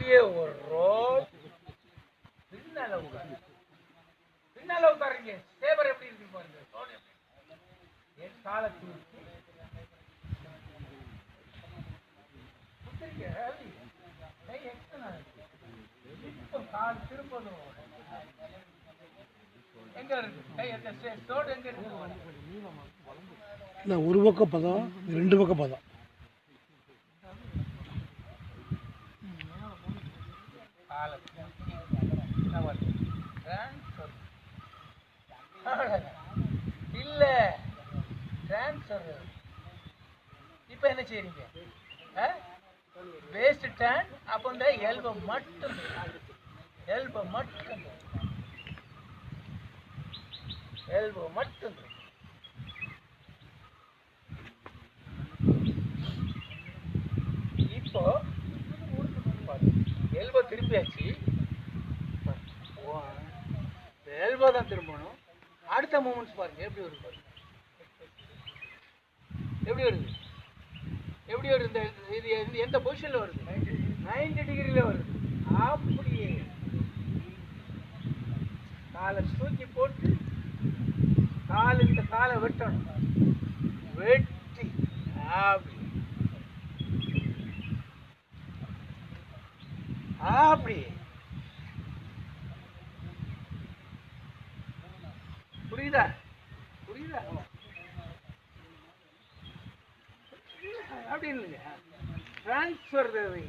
அப்படியே ஒரு ரோட் பின்னால உட்காருங்க. சேவர் எப்படி இருக்கு பாருங்க. என் காலை தூக்கி கால் திருப்பதும் எங்க இருக்கு தோடு எங்க இருக்கு? இல்லை, ஒரு பக்கம் பதம், 2 பக்கம் பதம். இல்ல டிரான்ஸ்ஃபர். இப்ப என்ன செய்றீங்க? Waste turn. அப்போ இந்த எல்போ மட்டும் இப்போ எல்போ திரும்பியாச்சு. எல்போ தான் திரும்பணும். அடுத்த மூமெண்ட்ஸ் பாருங்க எப்படி வருது பாருங்க. எப்படி வருது இந்த இது எந்த பொசிஷன்ல வருது? 90 டிகிரியில் வருது. அப்படியே காலை தூக்கி போட்டு இந்த காலை வெட்டணும். வெட்டி அப்படி புரியுதா? அப்படின்னு டிரான்ஸ்ஃபர் தேவை.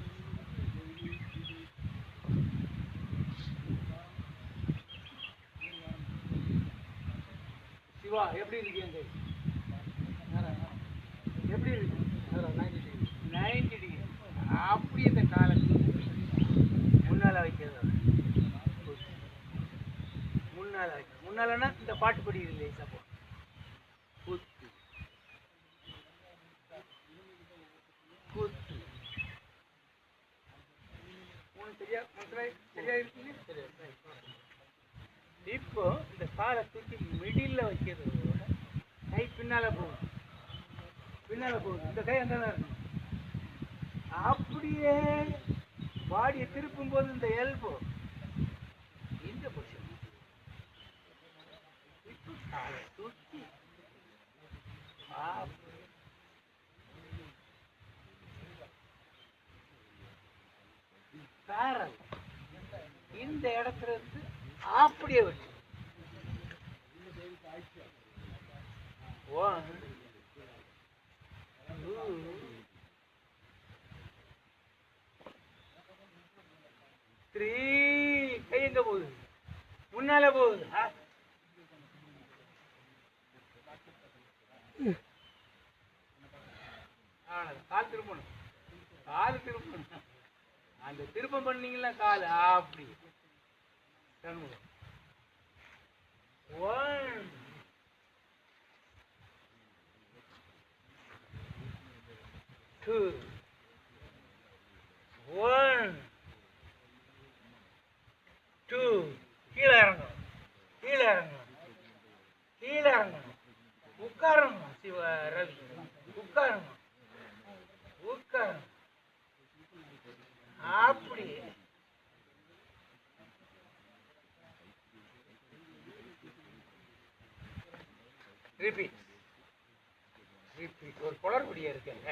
சிவா எப்படி இருக்கு? எப்படி இருக்கு? 90 டிகிரி. அப்படி இந்த காலை முன்னால வைக்கிறது. முன்னாலன்னா இந்த பாட்டு படிக்கிறது இல்லை. சப்போ குத்து சரியா இருக்குங்க. இப்போ இந்த காலை தூக்கி மிடில் வைக்கிறது. கை பின்னால போகும். இந்த கை அங்கே தான் இருக்கும். அப்படியே பாடியை திருப்பும் போது இந்த எல்போ இந்த பொசிஷன். இப்போ காலை தூக்கி பேரல் இந்த இடத்துல இருந்து அப்படியே வச்சு 1 2 3. கை எங்க போகுது? முன்னால போகுது. கால் திரும்பணும். அந்த திருப்பம் பண்ணீங்களா கால் அப்படி 1 2 1 2. கீழே இறங்கணும். உட்காரணும். ரவி உட்காரணும். அப்படி ரிப்பீட். ஒரு குளறுபடியா இருக்குங்க.